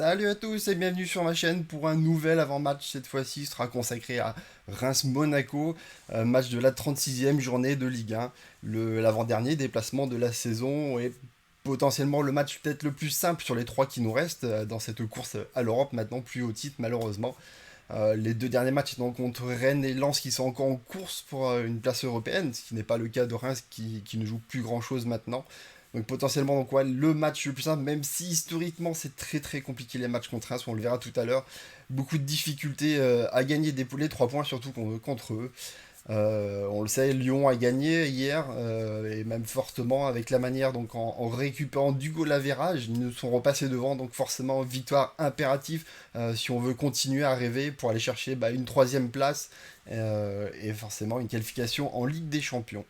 Salut à tous et bienvenue sur ma chaîne pour un nouvel avant-match. Cette fois-ci sera consacré à Reims-Monaco, match de la 36e journée de Ligue 1, l'avant-dernier déplacement de la saison et potentiellement le match peut-être le plus simple sur les trois qui nous restent dans cette course à l'Europe, maintenant plus au titre malheureusement. Les deux derniers matchs étant contre Rennes et Lens qui sont encore en course pour une place européenne, ce qui n'est pas le cas de Reims qui ne joue plus grand-chose maintenant. Donc potentiellement donc ouais, le match le plus simple, même si historiquement c'est très très compliqué les matchs contre Reims, on le verra tout à l'heure. Beaucoup de difficultés à gagner des poulets, 3 points surtout contre eux. On le sait, Lyon a gagné hier, et même fortement avec la manière, donc en récupérant du goal average, ils nous sont repassés devant, donc forcément victoire impérative si on veut continuer à rêver pour aller chercher une troisième place et forcément une qualification en Ligue des Champions.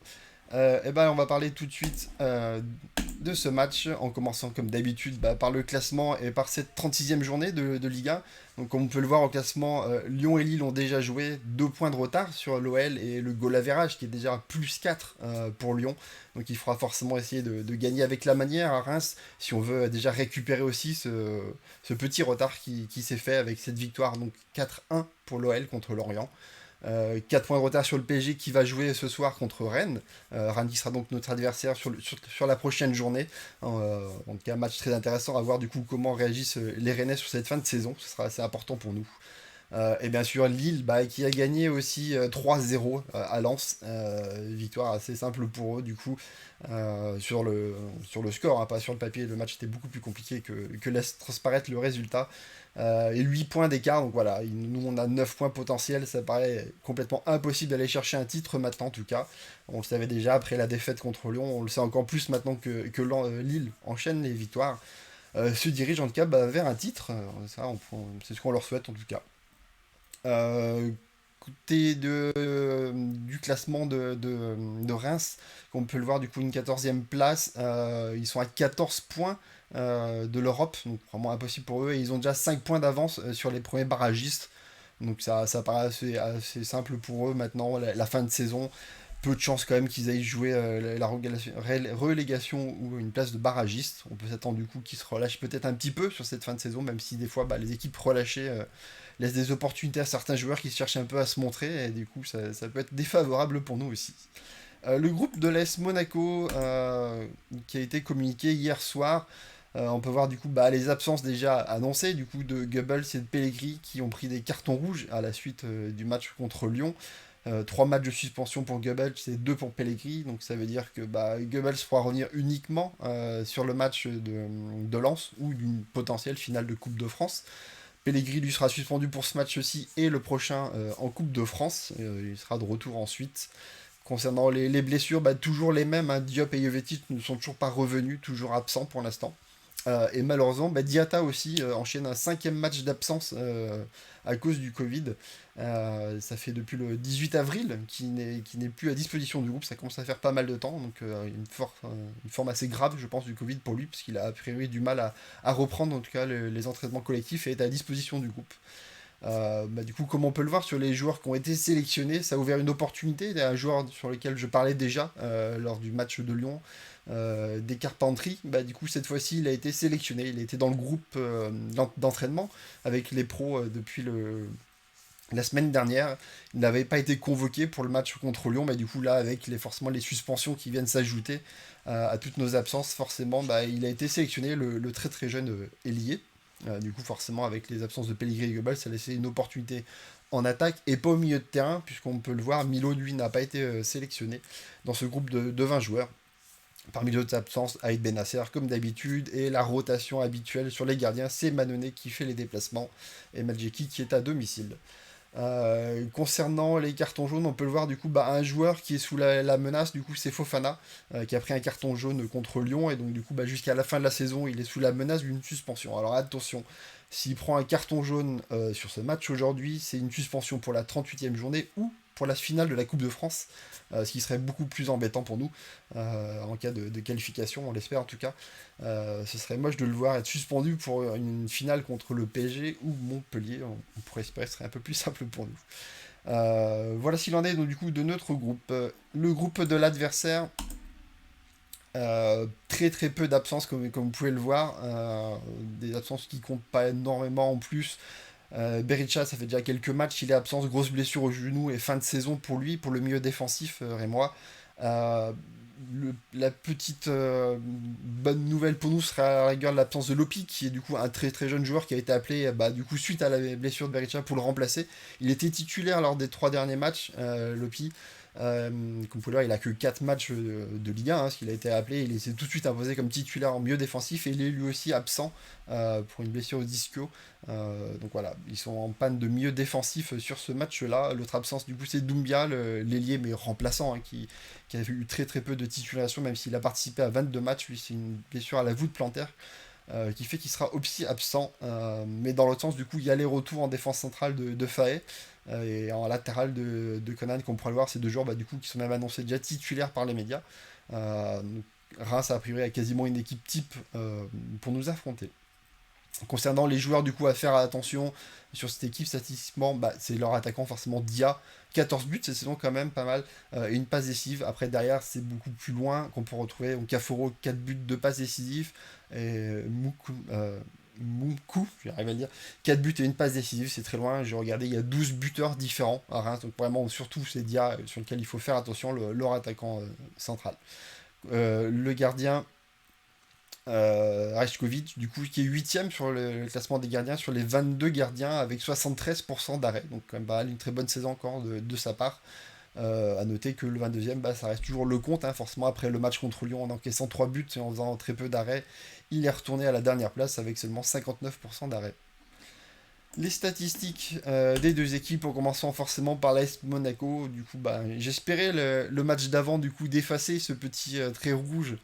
On va parler tout de suite de ce match, en commençant comme d'habitude par le classement et par cette 36e journée de Ligue 1. Donc comme on peut le voir au classement, Lyon et Lille ont déjà joué 2 points de retard sur l'OL et le goal average qui est déjà à plus 4 pour Lyon. Donc il faudra forcément essayer de gagner avec la manière à Reims si on veut déjà récupérer aussi ce petit retard qui s'est fait avec cette victoire. Donc 4-1 pour l'OL contre Lorient. 4 points de retard sur le PSG qui va jouer ce soir contre Rennes. Rennes qui sera donc notre adversaire sur la prochaine journée. Donc un match très intéressant à voir du coup comment réagissent les Rennais sur cette fin de saison. Ce sera assez important pour nous. Et bien sûr Lille qui a gagné aussi 3-0 à Lens. Victoire assez simple pour eux du coup sur le score, hein, pas sur le papier. Le match était beaucoup plus compliqué que laisse transparaître le résultat. Et 8 points d'écart, donc voilà, nous on a 9 points potentiels, ça paraît complètement impossible d'aller chercher un titre maintenant en tout cas. On le savait déjà après la défaite contre Lyon, on le sait encore plus maintenant que Lille enchaîne les victoires, se dirige en tout cas vers un titre. C'est ce qu'on leur souhaite en tout cas. Côté du classement de Reims, comme on peut le voir, du coup, une 14e place. Ils sont à 14 points de l'Europe, donc vraiment impossible pour eux. Et ils ont déjà 5 points d'avance sur les premiers barragistes. Donc ça paraît assez simple pour eux maintenant, la fin de saison. Peu de chance quand même qu'ils aillent jouer la relégation ou une place de barragiste. On peut s'attendre du coup qu'ils se relâchent peut-être un petit peu sur cette fin de saison, même si des fois les équipes relâchées laissent des opportunités à certains joueurs qui se cherchent un peu à se montrer, et du coup ça peut être défavorable pour nous aussi. Le groupe de l'AS Monaco qui a été communiqué hier soir, on peut voir du coup les absences déjà annoncées du coup de Goebbels et de Pellegrini qui ont pris des cartons rouges à la suite du match contre Lyon. 3 matchs de suspension pour Goebbels et 2 pour Pellegrini, donc ça veut dire que Goebbels pourra revenir uniquement sur le match de Lens ou d'une potentielle finale de Coupe de France. Pellegrini lui sera suspendu pour ce match-ci et le prochain en Coupe de France. Il sera de retour ensuite. Concernant les blessures, toujours les mêmes, hein. Diop et Jovetic ne sont toujours pas revenus, toujours absents pour l'instant. Et malheureusement, Diatta aussi enchaîne un 5e match d'absence à cause du Covid. Ça fait depuis le 18 avril qu'il n'est plus à disposition du groupe. Ça commence à faire pas mal de temps. Donc une forme assez grave, je pense, du Covid pour lui, puisqu'il a a priori du mal à reprendre en tout cas les entraînements collectifs et est à disposition du groupe. Du coup, comme on peut le voir sur les joueurs qui ont été sélectionnés, ça a ouvert une opportunité. Il y a un joueur sur lequel je parlais déjà lors du match de Lyon, des Carpentry. Du coup, cette fois-ci, il a été sélectionné. Il était dans le groupe d'entraînement avec les pros depuis la semaine dernière. Il n'avait pas été convoqué pour le match contre Lyon, mais du coup, là, avec forcément les suspensions qui viennent s'ajouter à toutes nos absences, forcément, il a été sélectionné, le très très jeune ailier. Du coup, forcément, avec les absences de Pellegrini et Goebbels, ça a laissé une opportunité en attaque et pas au milieu de terrain, puisqu'on peut le voir, Milo, lui, n'a pas été sélectionné dans ce groupe de 20 joueurs. Parmi les autres absences, Aïd Benasser, comme d'habitude, et la rotation habituelle sur les gardiens, c'est Mannone qui fait les déplacements et Madjeki qui est à domicile. Concernant les cartons jaunes, on peut le voir du coup, un joueur qui est sous la menace, du coup c'est Fofana, qui a pris un carton jaune contre Lyon, et donc du coup jusqu'à la fin de la saison il est sous la menace d'une suspension. Alors attention, s'il prend un carton jaune sur ce match aujourd'hui, c'est une suspension pour la 38e journée ou pour la finale de la Coupe de France, ce qui serait beaucoup plus embêtant pour nous en cas de qualification, on l'espère en tout cas. Ce serait moche de le voir être suspendu pour une finale contre le PSG ou Montpellier. On pourrait espérer que ce serait un peu plus simple pour nous. Voilà s'il en est donc, du coup de notre groupe. Le groupe de l'adversaire, Très très peu d'absences comme vous pouvez le voir, des absences qui comptent pas énormément en plus. Berisha, ça fait déjà quelques matchs, il est absent, grosse blessure au genou et fin de saison pour lui, pour le milieu défensif, Rémois. Euh, la petite bonne nouvelle pour nous sera à la rigueur l'absence de Lopi, qui est du coup un très très jeune joueur qui a été appelé bah, du coup suite à la blessure de Berisha pour le remplacer. Il était titulaire lors des 3 derniers matchs, Lopi. Comme vous pouvez le voir, il a que 4 matchs de Ligue 1, hein, parce qu'il a été appelé, il s'est tout de suite imposé comme titulaire en milieu défensif et il est lui aussi absent pour une blessure au ischio. Donc voilà, ils sont en panne de milieu défensif sur ce match-là. L'autre absence, du coup, c'est Doumbia, l'ailier, mais remplaçant, hein, qui a eu très très peu de titulation, même s'il a participé à 22 matchs. Lui, c'est une blessure à la voûte plantaire qui fait qu'il sera aussi absent. Mais dans l'autre sens, du coup, il y a les retours en défense centrale de Faé et en latéral de Conan, qu'on pourra le voir, ces 2 joueurs bah, du coup, qui sont même annoncés déjà titulaires par les médias. Donc, Reims, a priori, a quasiment une équipe type pour nous affronter. Concernant les joueurs du coup à faire attention sur cette équipe statistiquement, bah, c'est leur attaquant forcément Dia. 14 buts cette saison quand même pas mal. Et une passe décisive. Après derrière c'est beaucoup plus loin qu'on peut retrouver. Donc Caforo 4 buts, 2 passes décisives. Et Moukou, j'arrive à le dire, 4 buts et une passe décisive, c'est très loin. J'ai regardé, il y a 12 buteurs différents à Reims. Donc vraiment surtout c'est Dia sur lequel il faut faire attention, leur attaquant central. Le gardien, Rajkovic, du coup, qui est 8ème sur le classement des gardiens, sur les 22 gardiens, avec 73% d'arrêt. Donc, quand même, pas mal, une très bonne saison encore de sa part. À noter que le 22e, bah, ça reste toujours le compte, hein, forcément, après le match contre Lyon, en encaissant 3 buts et en faisant très peu d'arrêts, il est retourné à la dernière place avec seulement 59% d'arrêt. Les statistiques des 2 équipes, en commençant forcément par l'AS Monaco. Du coup, bah, j'espérais le match d'avant du coup d'effacer ce petit trait rouge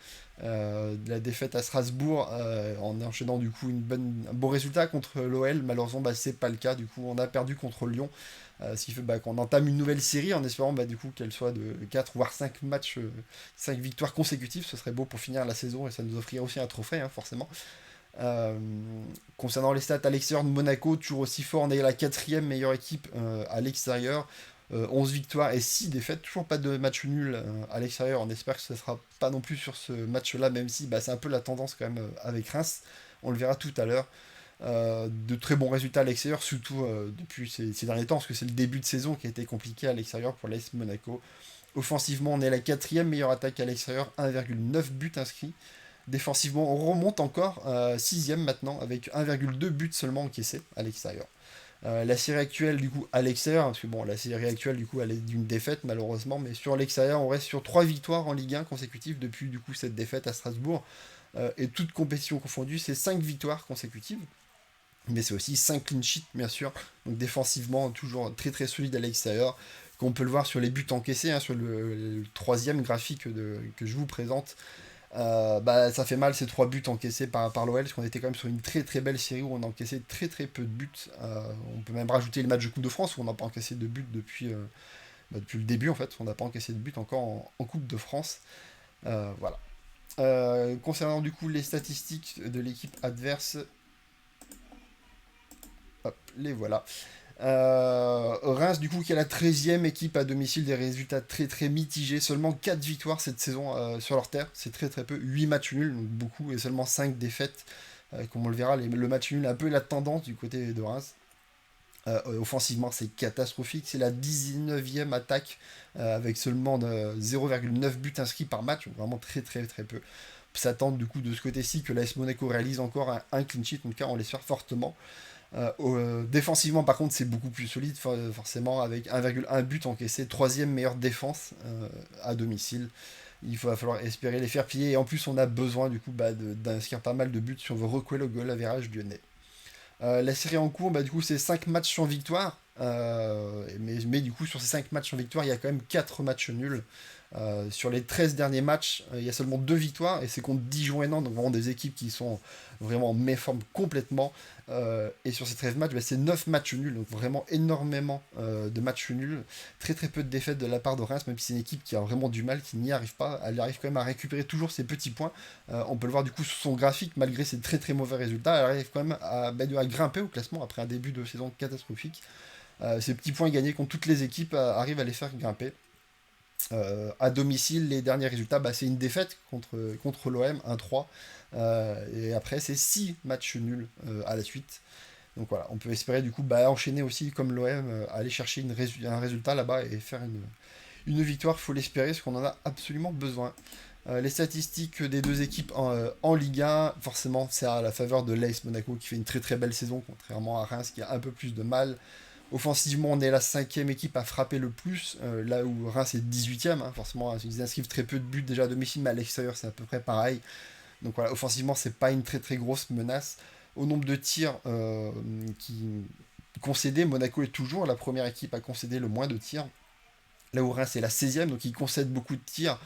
de la défaite à Strasbourg en enchaînant du coup un bon résultat contre l'OL. Malheureusement, bah, c'est pas le cas. Du coup, on a perdu contre Lyon, ce qui fait bah, qu'on entame une nouvelle série en espérant bah, du coup qu'elle soit de 4 voire 5 matchs, 5 victoires consécutives. Ce serait beau pour finir la saison et ça nous offrirait aussi un trophée, hein, forcément. Euh, Concernant les stats à l'extérieur de Monaco, toujours aussi fort, on est la 4e meilleure équipe à l'extérieur. 11 victoires et 6 défaites, toujours pas de match nul à l'extérieur. On espère que ce ne sera pas non plus sur ce match-là, même si bah, c'est un peu la tendance quand même avec Reims. On le verra tout à l'heure. De très bons résultats à l'extérieur, surtout depuis ces derniers temps, parce que c'est le début de saison qui a été compliqué à l'extérieur pour l'AS Monaco. Offensivement, on est la 4e meilleure attaque à l'extérieur, 1,9 buts inscrits. Défensivement, on remonte encore 6ème maintenant, avec 1,2 but seulement encaissé à l'extérieur. La série actuelle, du coup, à l'extérieur, parce que bon, la série actuelle, du coup, elle est d'une défaite, malheureusement, mais sur l'extérieur, on reste sur 3 victoires en Ligue 1 consécutives depuis, du coup, cette défaite à Strasbourg. Et toute compétition confondue, c'est 5 victoires consécutives. Mais c'est aussi 5 clean sheets, bien sûr. Donc défensivement, toujours très très solide à l'extérieur. Qu'on peut le voir sur les buts encaissés, hein, sur le 3e graphique que je vous présente. Bah, ça fait mal ces 3 buts encaissés par l'OL, parce qu'on était quand même sur une très très belle série où on a encaissé très très peu de buts. On peut même rajouter le match de Coupe de France où on n'a pas encaissé de buts depuis le début en fait. On n'a pas encaissé de buts encore en Coupe de France. Voilà. Concernant du coup les statistiques de l'équipe adverse, hop, les voilà. Reims, du coup, qui est la 13e équipe à domicile, des résultats très très mitigés. Seulement 4 victoires cette saison sur leur terre, c'est très très peu. 8 matchs nuls, donc beaucoup, et seulement 5 défaites. Comme on le verra, le match nul est un peu la tendance du côté de Reims. Offensivement, c'est catastrophique. C'est la 19e attaque avec seulement 0,9 buts inscrits par match, donc vraiment très très très peu. S'attendre du coup de ce côté-ci que l'AS Monaco réalise encore un clean sheet, en tout cas on l'espère fortement. Défensivement, par contre, c'est beaucoup plus solide, forcément, avec 1,1 but encaissé, 3e meilleure défense à domicile. Va falloir espérer les faire plier. Et en plus, on a besoin du coup bah, d'inscrire pas mal de buts si on veut recouer le goal average lyonnais. La série en cours, bah, du coup, c'est 5 matchs sans victoire. Mais du coup, sur ces 5 matchs sans victoire, il y a quand même 4 matchs nuls. Sur les 13 derniers matchs, il y a seulement 2 victoires et c'est contre Dijon et Nantes, donc vraiment des équipes qui sont vraiment en méforme complètement. Et sur ces 13 matchs, bah, c'est 9 matchs nuls, donc vraiment énormément de matchs nuls. Très très peu de défaites de la part de Reims, même si c'est une équipe qui a vraiment du mal, qui n'y arrive pas. Elle arrive quand même à récupérer toujours ses petits points. On peut le voir du coup sur son graphique, malgré ses très très mauvais résultats, elle arrive quand même à grimper au classement après un début de saison catastrophique. Ces petits points gagnés contre toutes les équipes arrivent à les faire grimper. À domicile, les derniers résultats, bah, c'est une défaite contre l'OM, 1-3. Et après, c'est 6 matchs nuls à la suite. Donc voilà, on peut espérer du coup bah, enchaîner aussi comme l'OM, aller chercher un résultat là-bas et faire une victoire, il faut l'espérer, parce qu'on en a absolument besoin. Les statistiques des deux équipes en Ligue 1, forcément, c'est à la faveur de l'AS Monaco qui fait une très très belle saison, contrairement à Reims qui a un peu plus de mal. Offensivement, on est la cinquième équipe à frapper le plus, là où Reims est 18ème. Hein, forcément, ils inscrivent très peu de buts déjà à domicile, mais à l'extérieur, c'est à peu près pareil. Donc voilà, offensivement, c'est pas une très très grosse menace. Au nombre de tirs qui concédés, Monaco est toujours la première équipe à concéder le moins de tirs. Là où Reims est la 16ème, donc ils concèdent beaucoup de tirs.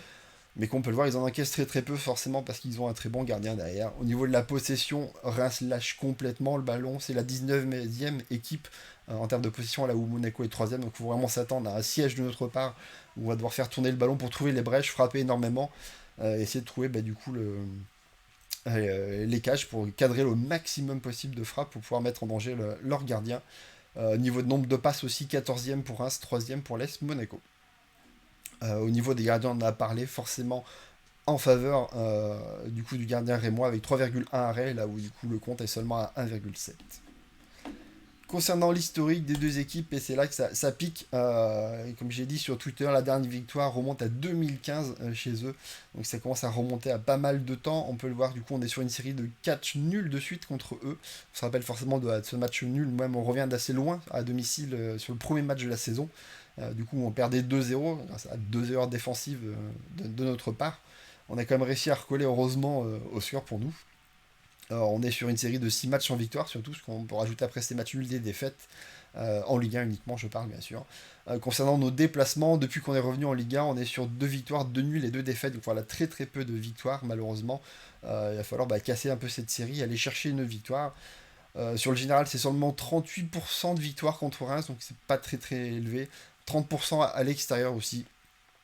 Mais comme on peut le voir, ils en encaissent très très peu forcément parce qu'ils ont un très bon gardien derrière. Au niveau de la possession, Reims lâche complètement le ballon. C'est la 19e équipe en termes de possession, là où Monaco est 3ème. Donc il faut vraiment s'attendre à un siège de notre part où on va devoir faire tourner le ballon pour trouver les brèches, frapper énormément, essayer de trouver bah, du coup les cages pour cadrer le maximum possible de frappes pour pouvoir mettre en danger leur gardien. Niveau de nombre de passes aussi, 14e pour Reims, 3e pour l'Est Monaco. Au niveau des gardiens, on en a parlé forcément en faveur du coup du gardien rémois avec 3,1 arrêts, là où du coup le compte est seulement à 1,7. Concernant l'historique des deux équipes, et c'est là que ça pique, et comme j'ai dit sur Twitter, la dernière victoire remonte à 2015 chez eux, donc ça commence à remonter à pas mal de temps. On peut le voir, du coup on est sur une série de 4 nuls de suite contre eux. On se rappelle forcément de ce match nul, même on revient d'assez loin à domicile sur le premier match de la saison. Du coup on perdait 2-0 grâce à 2 erreurs défensives de notre part. On a quand même réussi à recoller heureusement au score pour nous. On est sur une série de 6 matchs sans victoire, surtout, ce qu'on peut rajouter après ces matchs nuls des défaites. En Ligue 1 uniquement, je parle bien sûr. Concernant nos déplacements, depuis qu'on est revenu en Ligue 1, on est sur 2 victoires, 2 nuls et 2 défaites. Donc voilà, très très peu de victoires, malheureusement. Il va falloir casser un peu cette série, aller chercher une victoire. Sur le général, c'est seulement 38% de victoires contre Reims, donc c'est pas très très élevé. 30% à l'extérieur aussi.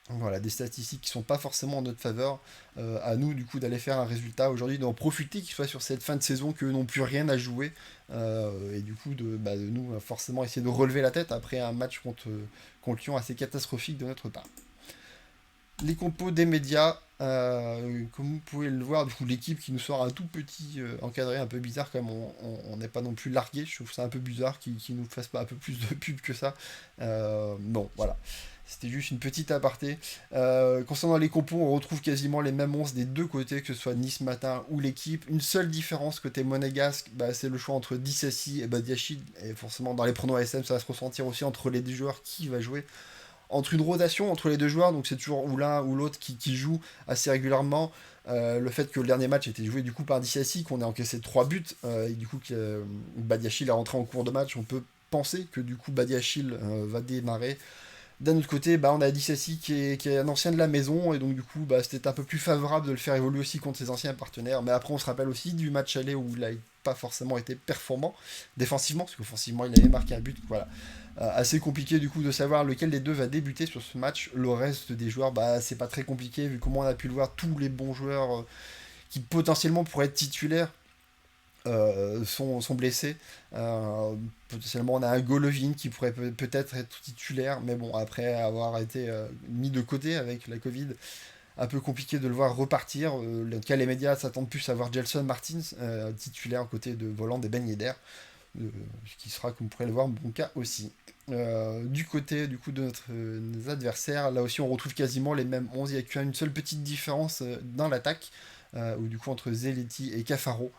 Voilà, des statistiques qui sont pas forcément en notre faveur. À nous, du coup, d'aller faire un résultat aujourd'hui, d'en profiter, qu'ils soient sur cette fin de saison, qu'eux n'ont plus rien à jouer. Et du coup, de nous, forcément, essayer de relever la tête après un match contre Lyon assez catastrophique de notre part. Les compos des médias, comme vous pouvez le voir, du coup, l'équipe qui nous sort un tout petit encadré un peu bizarre, comme on n'est pas non plus largué. Je trouve ça un peu bizarre qu'ils nous fassent pas un peu plus de pub que ça. Bon, voilà. C'était juste une petite aparté. Concernant les compos, on retrouve quasiment les mêmes 11 des deux côtés, que ce soit Nice Matin ou l'équipe. Une seule différence côté monégasque, bah, c'est le choix entre Dissassi et Badiachil. Et forcément, dans les pronos ASM, ça va se ressentir aussi entre les deux joueurs qui va jouer. Entre une rotation entre les deux joueurs, donc c'est toujours ou l'un ou l'autre qui joue assez régulièrement. Le fait que le dernier match était joué du coup par Dissassi, qu'on ait encaissé 3 buts, et du coup que Badiachil est rentré en cours de match, on peut penser que du coup Badiachil va démarrer. D'un autre côté, bah, on a Dissassi qui est un ancien de la maison, et donc du coup, bah, c'était un peu plus favorable de le faire évoluer aussi contre ses anciens partenaires. Mais après, on se rappelle aussi du match aller où il n'a pas forcément été performant défensivement, parce qu'offensivement, il avait marqué un but. Voilà. Assez compliqué du coup de savoir lequel des deux va débuter sur ce match. Le reste des joueurs, bah, c'est pas très compliqué, vu comment on a pu le voir, tous les bons joueurs qui potentiellement pourraient être titulaires sont blessés. Potentiellement, on a un Golovin qui pourrait peut-être être titulaire, mais bon, après avoir été mis de côté avec la Covid, un peu compliqué de le voir repartir. En tout cas, les médias s'attendent plus à voir Gelson Martins titulaire aux côtés de Voland et Ben Yedder, ce qui sera, comme vous pourrez le voir, mon cas aussi. Du côté du coup de nos adversaires, là aussi on retrouve quasiment les mêmes 11. Il y a qu'une seule petite différence dans l'attaque, ou du coup entre Zeletti et Cafaro.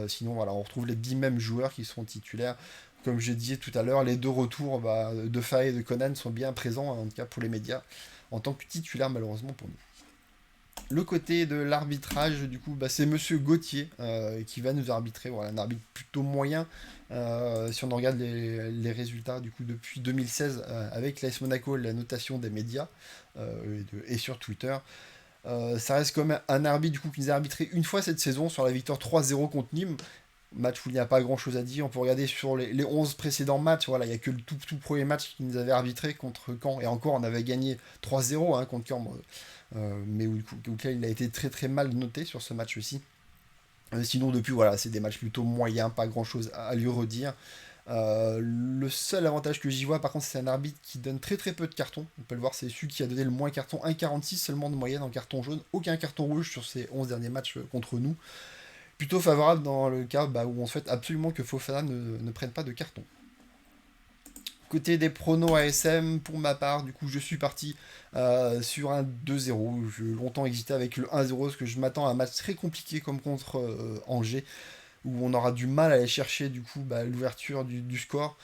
Sinon voilà, on retrouve les 10 mêmes joueurs qui sont titulaires. Comme je disais tout à l'heure, les deux retours de Faye et de Conan sont bien présents, en tout cas pour les médias, en tant que titulaires malheureusement pour nous. Le côté de l'arbitrage, du coup, bah, c'est Monsieur Gauthier qui va nous arbitrer. Voilà, un arbitre plutôt moyen. Si on regarde les résultats du coup depuis 2016 avec l'AS Monaco, la notation des médias et sur Twitter, ça reste comme un arbitre du coup qui nous a arbitré une fois cette saison sur la victoire 3-0 contre Nîmes. Match où il n'y a pas grand chose à dire. On peut regarder sur les 11 précédents matchs. Voilà, il n'y a que le tout premier match qui nous avait arbitré contre Caen. Et encore, on avait gagné 3-0 hein, contre Caen. Mais auquel il a été très très mal noté sur ce match aussi. Sinon, depuis, voilà, c'est des matchs plutôt moyens, pas grand chose à lui redire. Le seul avantage que j'y vois, par contre, c'est un arbitre qui donne très très peu de cartons. On peut le voir, c'est celui qui a donné le moins carton, 1,46 seulement de moyenne en carton jaune, aucun carton rouge sur ses 11 derniers matchs contre nous. Plutôt favorable dans le cas où on souhaite absolument que Fofana ne prenne pas de carton. Côté des pronos ASM, pour ma part, du coup, je suis parti sur un 2-0. J'ai longtemps hésité avec le 1-0 parce que je m'attends à un match très compliqué comme contre Angers, où on aura du mal à aller chercher du coup l'ouverture du score,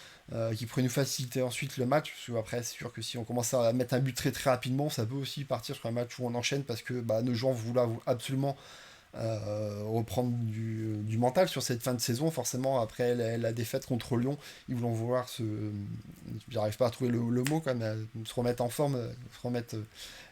qui pourrait nous faciliter ensuite le match. Parce que après, c'est sûr que si on commence à mettre un but très très rapidement, ça peut aussi partir sur un match où on enchaîne parce que nos joueurs vont absolument reprendre du mental sur cette fin de saison. Forcément, après la défaite contre Lyon, ils vont vouloir se. J'arrive pas à trouver le mot quand même, se remettre en forme, se remettre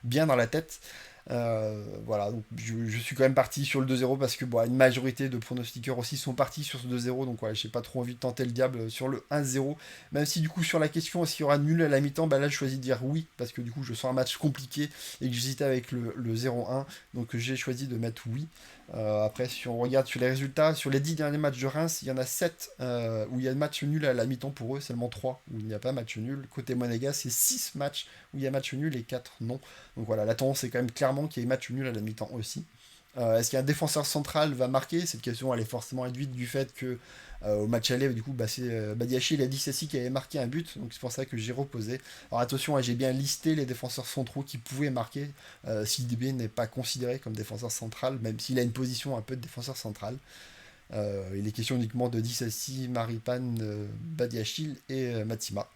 bien dans la tête. Voilà, donc je suis quand même parti sur le 2-0 parce que une majorité de pronostiqueurs aussi sont partis sur ce 2-0. Donc j'ai pas trop envie de tenter le diable sur le 1-0. Même si du coup sur la question est-ce qu'il y aura nul à la mi-temps, là je choisis de dire oui parce que du coup je sens un match compliqué et que j'hésitais avec le 0-1. Donc j'ai choisi de mettre oui. Après, si on regarde sur les résultats, sur les 10 derniers matchs de Reims, il y en a 7 où il y a match nul à la mi-temps pour eux, seulement 3 où il n'y a pas match nul. Côté Monégas, c'est 6 matchs où il y a match nul et 4 non. Donc voilà, la tendance est quand même clairement qu'il y ait match nul à la mi-temps aussi. Est-ce qu'un défenseur central va marquer? Cette question elle est forcément induite du fait que au match aller, du coup, c'est Badiachil et Dissassi qui avait marqué un but, donc c'est pour ça que j'ai reposé. Alors attention, j'ai bien listé les défenseurs centraux qui pouvaient marquer si DB n'est pas considéré comme défenseur central, même s'il a une position un peu de défenseur central. Il est question uniquement de Dissassi, Maripane, Badiachil et Matima.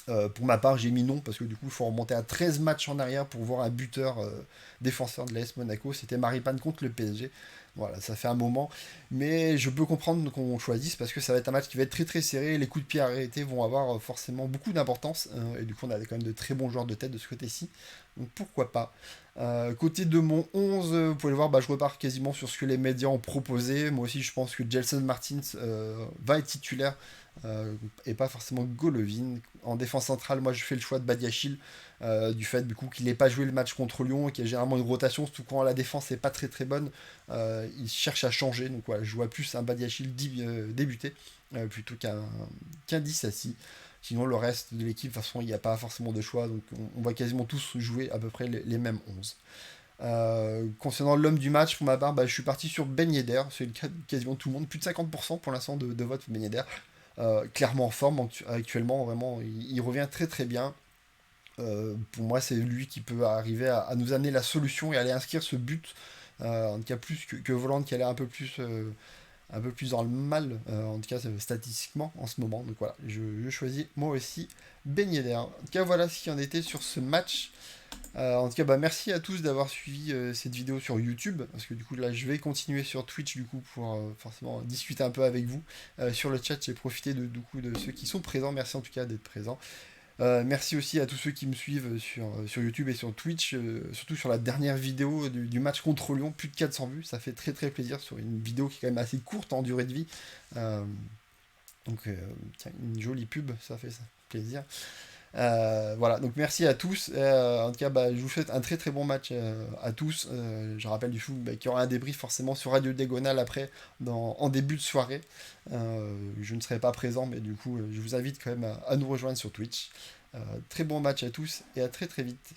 Pour ma part, j'ai mis non parce que du coup, il faut remonter à 13 matchs en arrière pour voir un buteur défenseur de l'AS Monaco. C'était Maripane contre le PSG. Voilà, ça fait un moment. Mais je peux comprendre qu'on choisisse parce que ça va être un match qui va être très très serré. Les coups de pied arrêtés vont avoir forcément beaucoup d'importance. Et du coup, on a quand même de très bons joueurs de tête de ce côté-ci. Donc pourquoi pas. Côté de mon 11, vous pouvez le voir, je repars quasiment sur ce que les médias ont proposé. Moi aussi, je pense que Gelson Martins va être titulaire et pas forcément Golovin. En défense centrale, moi je fais le choix de Badiachil du fait du coup qu'il n'ait pas joué le match contre Lyon et qu'il y a généralement une rotation, surtout quand la défense n'est pas très très bonne. Il cherche à changer, donc voilà, je vois plus un Badiachil débuter plutôt qu'un Dissassi. Sinon, le reste de l'équipe, de toute façon, il n'y a pas forcément de choix, donc on va quasiment tous jouer à peu près les mêmes 11. Concernant l'homme du match, pour ma part, je suis parti sur Ben Yedder, c'est le cas de quasiment tout le monde, plus de 50% pour l'instant de vote pour Ben Yedder. Clairement en forme actuellement, vraiment, il revient très très bien. Pour moi, c'est lui qui peut arriver à nous amener la solution et aller inscrire ce but. En tout cas, plus que Voland qui allait un peu plus dans le mal, en tout cas statistiquement en ce moment. Donc voilà, je choisis moi aussi Ben Yedder. En tout cas, voilà ce qu'il en était sur ce match. En tout cas, merci à tous d'avoir suivi cette vidéo sur YouTube, parce que du coup là je vais continuer sur Twitch du coup pour forcément discuter un peu avec vous. Sur le chat, j'ai profité du coup de ceux qui sont présents, merci en tout cas d'être présents. Merci aussi à tous ceux qui me suivent sur YouTube et sur Twitch, surtout sur la dernière vidéo du match contre Lyon, plus de 400 vues, ça fait très très plaisir sur une vidéo qui est quand même assez courte en durée de vie. Donc tiens, une jolie pub, ça fait plaisir. Voilà, donc merci à tous. En tout cas, je vous souhaite un très très bon match à tous. Je rappelle du coup qu'il y aura un débrief forcément sur Radio Diagonale après, en début de soirée. Je ne serai pas présent, mais du coup, je vous invite quand même à nous rejoindre sur Twitch. Très bon match à tous et à très très vite.